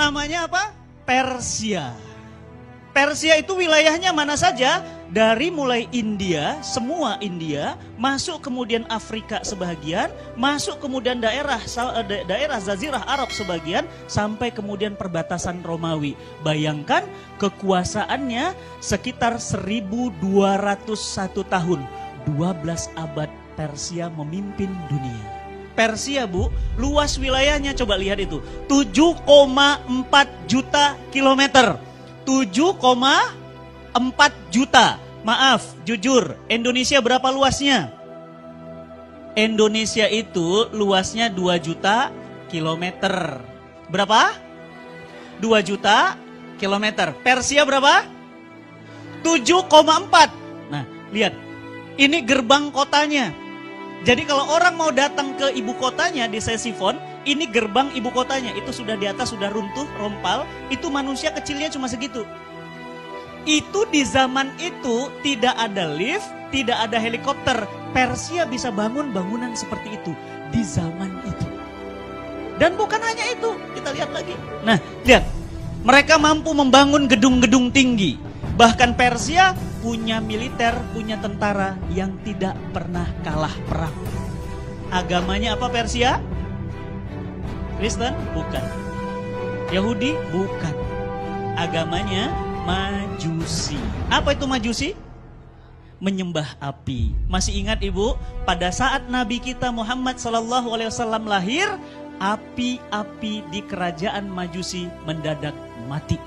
namanya apa? Persia. Persia itu wilayahnya mana saja? Dari mulai India, semua India, masuk kemudian Afrika sebagian, masuk kemudian daerah Jazirah Arab sebagian, sampai kemudian perbatasan Romawi. Bayangkan kekuasaannya sekitar 1201 tahun, 12 abad Persia memimpin dunia. Persia, Bu, luas wilayahnya coba lihat itu, 7,4 juta kilometer. 7,4 juta. Maaf, jujur, Indonesia berapa luasnya? Indonesia itu luasnya 2 juta kilometer. Berapa? 2 juta kilometer. Persia berapa? 7,4. Nah, lihat. Ini gerbang kotanya. Jadi kalau orang mau datang ke ibu kotanya di Ctesiphon, ini gerbang ibu kotanya. Itu sudah di atas, sudah runtuh, rompal. Itu manusia kecilnya cuma segitu. Itu di zaman itu tidak ada lift, tidak ada helikopter. Persia bisa bangun bangunan seperti itu di zaman itu. Dan bukan hanya itu, kita lihat lagi. Nah, lihat. Mereka mampu membangun gedung-gedung tinggi. Bahkan Persia punya militer, punya tentara yang tidak pernah kalah perang. Agamanya apa Persia? Kristen? Bukan. Yahudi? Bukan. Agamanya Majusi. Apa itu Majusi? Menyembah api. Masih ingat Ibu? Pada saat Nabi kita Muhammad SAW lahir, api-api di kerajaan Majusi mendadak mati.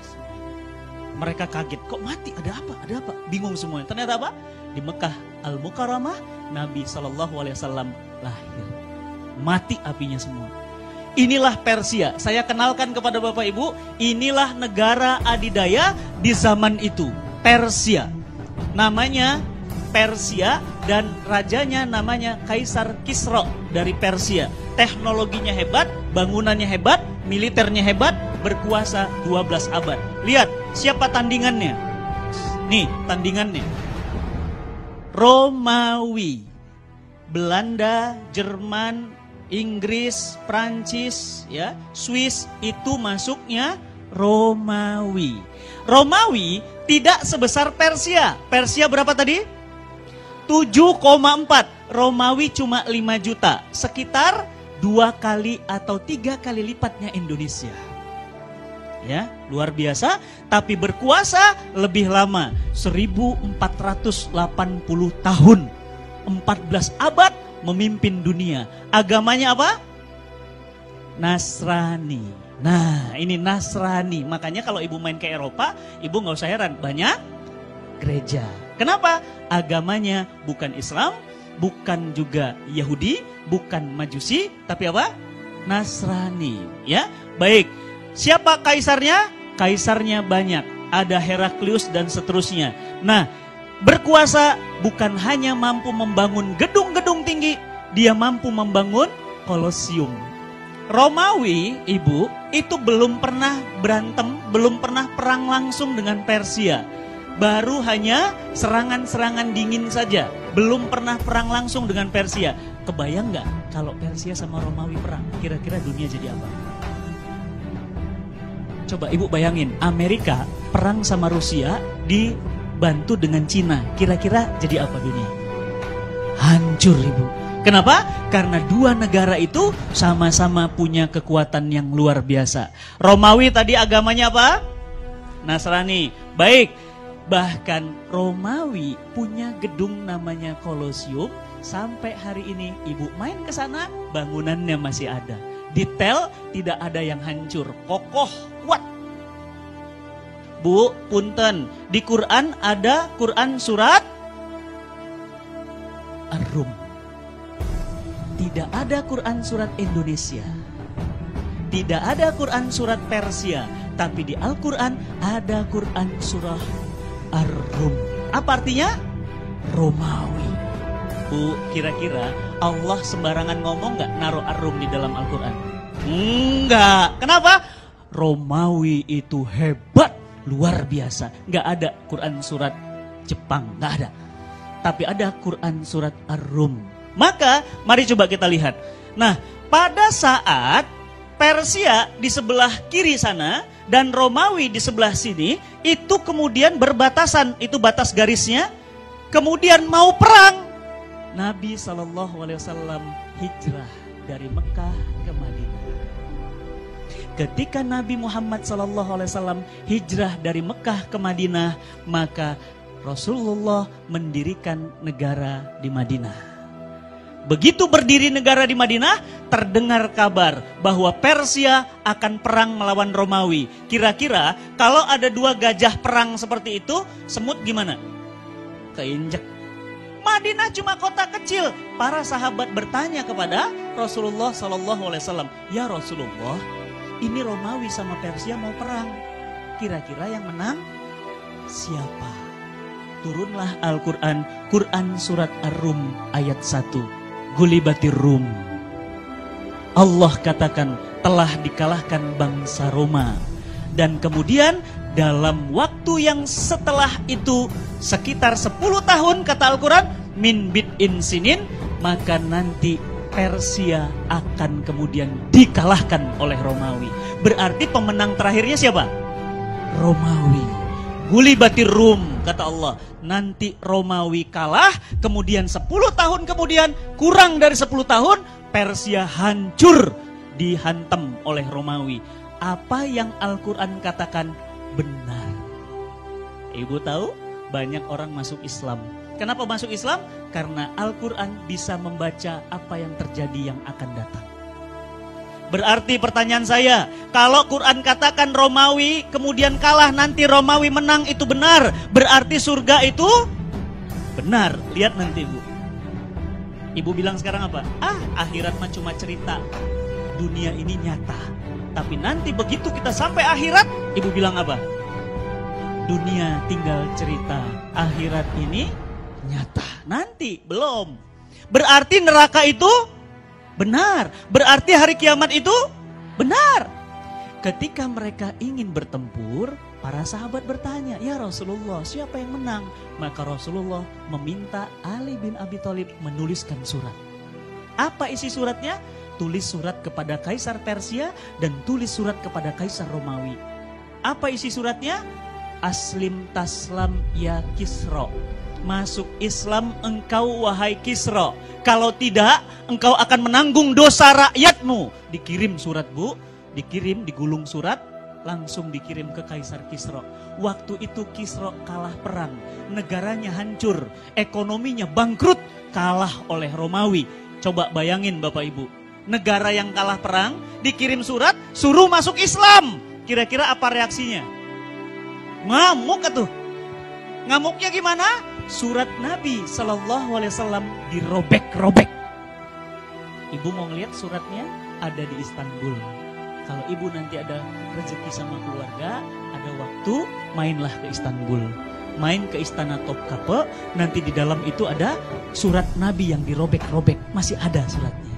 Mereka kaget, kok mati? Ada apa? Ada apa? Bingung semuanya. Ternyata apa? Di Mekah Al-Mukarramah, Nabi SAW lahir. Mati apinya semua. Inilah Persia. Saya kenalkan kepada Bapak Ibu, inilah negara adidaya di zaman itu. Persia. Namanya Persia dan rajanya namanya Kaisar Kisra dari Persia. Teknologinya hebat, bangunannya hebat, militernya hebat, berkuasa 12 abad. Lihat, siapa tandingannya? Nih, tandingannya. Romawi, Belanda, Jerman, Inggris, Prancis, ya, Swiss, itu masuknya Romawi. Romawi tidak sebesar Persia. Persia berapa tadi? 7,4. Romawi cuma 5 juta. Sekitar 2 kali atau 3 kali lipatnya Indonesia. Ya, luar biasa, tapi berkuasa lebih lama, 1480 tahun. 14 abad memimpin dunia. Agamanya apa? Nasrani. Nah, ini Nasrani. Makanya kalau ibu main ke Eropa, ibu nggak usah heran, banyak gereja. Kenapa? Agamanya bukan Islam, bukan juga Yahudi, bukan Majusi, tapi apa? Nasrani. Ya, baik. Siapa kaisarnya? Kaisarnya banyak. Ada Heraklius dan seterusnya. Nah, berkuasa bukan hanya mampu membangun gedung-gedung tinggi, dia mampu membangun Kolosium. Romawi, Ibu, itu belum pernah berantem, belum pernah perang langsung dengan Persia. Baru hanya serangan-serangan dingin saja, belum pernah perang langsung dengan Persia. Kebayang nggak kalau Persia sama Romawi perang? Kira-kira dunia jadi apa? Coba Ibu bayangin, Amerika perang sama Rusia dibantu dengan Cina. Kira-kira jadi apa dunia? Hancur, Ibu. Kenapa? Karena dua negara itu sama-sama punya kekuatan yang luar biasa. Romawi tadi agamanya apa? Nasrani. Baik. Bahkan Romawi punya gedung namanya Kolosium. Sampai hari ini Ibu main ke sana, bangunannya masih ada. Detail tidak ada yang hancur, kokoh, kuat. Bu, punten, di Quran ada Quran surat Ar-Rum. Tidak ada Quran surat Indonesia. Tidak ada Quran surat Persia. Tapi di Al-Quran ada Quran surah Ar-Rum. Apa artinya? Romawi. Bu, kira-kira Allah sembarangan ngomong gak naruh Ar-Rum di dalam Al-Quran? Enggak. Kenapa? Romawi itu hebat, luar biasa. Gak ada Quran surat Jepang, gak ada. Tapi ada Quran surat Ar-Rum. Maka mari coba kita lihat. Nah, pada saat Persia di sebelah kiri sana dan Romawi di sebelah sini itu kemudian berbatasan, itu batas garisnya. Kemudian mau perang, Nabi SAW hijrah dari Mekah ke Madinah. Ketika Nabi Muhammad SAW hijrah dari Mekah ke Madinah, maka Rasulullah mendirikan negara di Madinah. Begitu berdiri negara di Madinah, terdengar kabar bahwa Persia akan perang melawan Romawi. Kira-kira kalau ada dua gajah perang seperti itu, semut gimana? Keinjek. Madinah cuma kota kecil. Para sahabat bertanya kepada Rasulullah SAW, "Ya Rasulullah, ini Romawi sama Persia mau perang. Kira-kira yang menang siapa?" Turunlah Al-Quran, Quran surat Ar-Rum ayat 1. Gulibatir Rum. Allah katakan telah dikalahkan bangsa Roma. Dan kemudian dalam waktu yang setelah itu sekitar 10 tahun kata Al-Quran, min bid'in sinin, maka nanti Persia akan kemudian dikalahkan oleh Romawi. Berarti pemenang terakhirnya siapa? Romawi. Gulibatir Rum, kata Allah. Nanti Romawi kalah, kemudian 10 tahun kemudian, kurang dari 10 tahun, Persia hancur, dihantam oleh Romawi. Apa yang Al-Quran katakan benar. Ibu tahu, banyak orang masuk Islam. Kenapa masuk Islam? Karena Al-Quran bisa membaca apa yang terjadi yang akan datang. Berarti pertanyaan saya, kalau Quran katakan Romawi kemudian kalah, nanti Romawi menang, itu benar. Berarti surga itu benar. Lihat nanti Bu. Ibu bilang sekarang apa? Akhirat mah cuma cerita. Dunia ini nyata. Tapi nanti begitu kita sampai akhirat, Ibu bilang apa? Dunia tinggal cerita. Akhirat ini nyata. Nanti belum. Berarti neraka itu benar. Berarti hari kiamat itu benar. Ketika mereka ingin bertempur, para sahabat bertanya, "Ya Rasulullah, siapa yang menang?" Maka Rasulullah meminta Ali bin Abi Thalib menuliskan surat. Apa isi suratnya? Tulis surat kepada Kaisar Persia dan tulis surat kepada Kaisar Romawi. Apa isi suratnya? Aslim taslam ya Kisra. Masuk Islam engkau wahai Kisra. Kalau tidak, engkau akan menanggung dosa rakyatmu. Dikirim surat Bu, dikirim, digulung surat, langsung dikirim ke Kaisar Kisra. Waktu itu Kisra kalah perang, negaranya hancur, ekonominya bangkrut, kalah oleh Romawi. Coba bayangin Bapak Ibu, negara yang kalah perang, dikirim surat, suruh masuk Islam. Kira-kira apa reaksinya? Ngamuk atuh. Ngamuknya gimana? Surat Nabi SAW dirobek-robek. Ibu mau ngeliat suratnya? Ada di Istanbul. Kalau ibu nanti ada rezeki sama keluarga, ada waktu, mainlah ke Istanbul. Main ke Istana Topkapi, nanti di dalam itu ada surat Nabi yang dirobek-robek. Masih ada suratnya.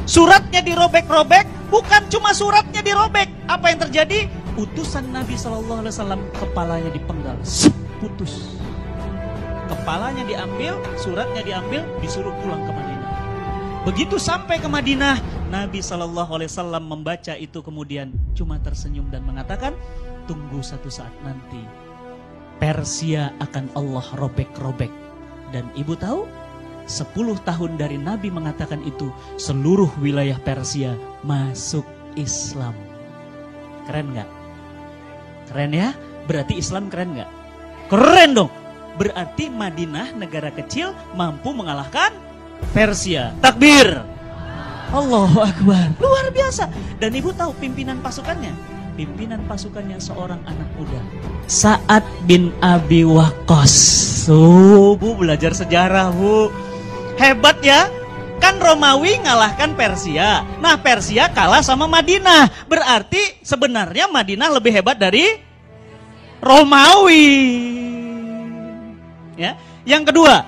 Suratnya dirobek-robek, bukan cuma suratnya dirobek. Apa yang terjadi? Utusan Nabi SAW kepalanya dipenggal, putus. Kepalanya diambil, suratnya diambil, disuruh pulang ke Madinah. Begitu sampai ke Madinah, Nabi SAW membaca itu kemudian cuma tersenyum dan mengatakan, tunggu satu saat nanti, Persia akan Allah robek-robek. Dan ibu tahu, 10 tahun dari Nabi mengatakan itu, seluruh wilayah Persia masuk Islam. Keren gak? Keren ya? Berarti Islam keren gak? Keren dong. Berarti Madinah negara kecil mampu mengalahkan Persia. Takbir. Allahu Akbar. Luar biasa. Dan ibu tahu pimpinan pasukannya? Pimpinan pasukannya seorang anak muda, Sa'ad bin Abi Waqqas. Bu belajar sejarah Bu. Hebat ya. Kan Romawi ngalahkan Persia. Nah Persia kalah sama Madinah. Berarti sebenarnya Madinah lebih hebat dari Romawi. Ya, yang kedua,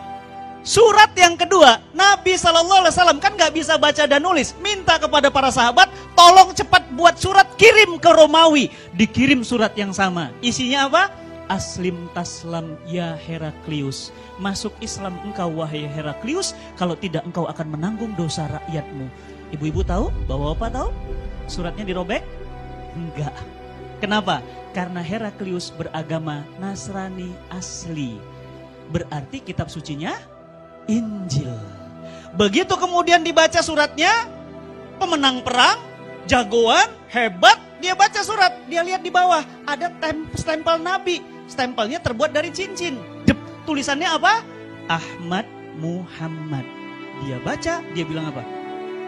surat yang kedua, Nabi SAW kan gak bisa baca dan nulis, minta kepada para sahabat, tolong cepat buat surat, kirim ke Romawi. Dikirim surat yang sama, isinya apa? Aslim taslam ya Heraklius. Masuk Islam engkau wahai Heraklius, kalau tidak engkau akan menanggung dosa rakyatmu. Ibu-ibu tahu? Bapak-bapak tahu? suratnya dirobek? Enggak. Kenapa? Karena Heraklius beragama Nasrani asli. Berarti kitab sucinya Injil. Begitu kemudian dibaca suratnya, pemenang perang, jagoan, hebat, dia baca surat, dia lihat di bawah ada stempel Nabi, stempelnya terbuat dari cincin. Tulisannya apa? Ahmad Muhammad. Dia baca, dia bilang apa?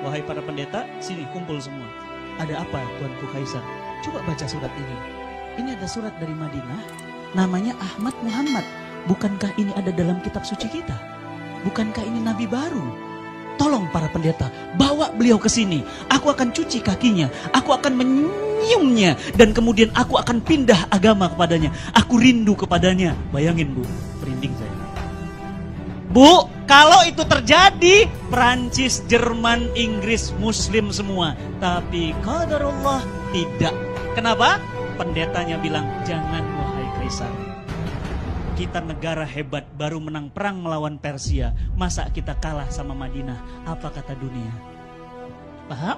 Wahai para pendeta, sini kumpul semua. Ada apa Tuanku Kaisar? Coba baca surat ini. Ini ada surat dari Madinah, namanya Ahmad Muhammad. Bukankah ini ada dalam kitab suci kita? Bukankah ini Nabi baru? Tolong para pendeta, bawa beliau ke sini. Aku akan cuci kakinya, aku akan menyiumnya, dan kemudian aku akan pindah agama kepadanya. Aku rindu kepadanya. Bayangin Bu, merinding saya. Bu, kalau itu terjadi, Prancis, Jerman, Inggris, Muslim semua. Tapi qadarullah tidak. Kenapa? Pendetanya bilang, jangan wahai Kaisar. Kita negara hebat, baru menang perang melawan Persia. Masa kita kalah sama Madinah? Apa kata dunia? Paham?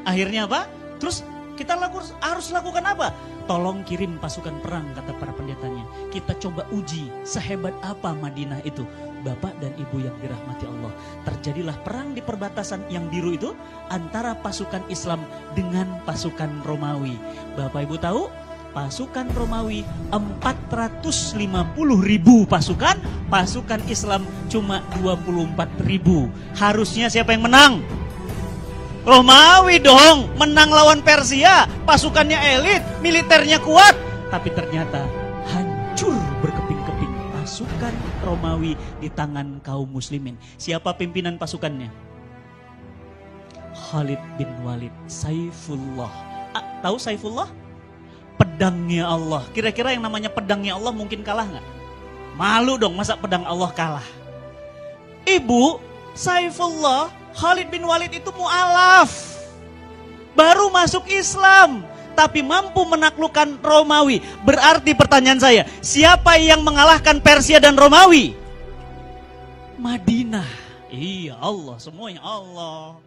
Akhirnya apa? Terus kita harus lakukan apa? Tolong kirim pasukan perang, kata para pendetanya. Kita coba uji sehebat apa Madinah itu. Bapak dan Ibu yang dirahmati Allah. Terjadilah perang di perbatasan yang biru itu antara pasukan Islam dengan pasukan Romawi. Bapak Ibu tahu? Pasukan Romawi 450.000 pasukan, pasukan Islam cuma 24.000. Harusnya siapa yang menang? Romawi dong, menang lawan Persia, pasukannya elit, militernya kuat. Tapi ternyata hancur berkeping-keping pasukan Romawi di tangan kaum muslimin. Siapa pimpinan pasukannya? Khalid bin Walid, Saifullah. Tahu Saifullah? Pedangnya Allah. Kira-kira yang namanya pedangnya Allah mungkin kalah nggak? Malu dong, masa pedang Allah kalah? Ibu, Saifullah, Khalid bin Walid itu mu'alaf. Baru masuk Islam, tapi mampu menaklukkan Romawi. Berarti pertanyaan saya, siapa yang mengalahkan Persia dan Romawi? Madinah. Iya Allah, semuanya Allah.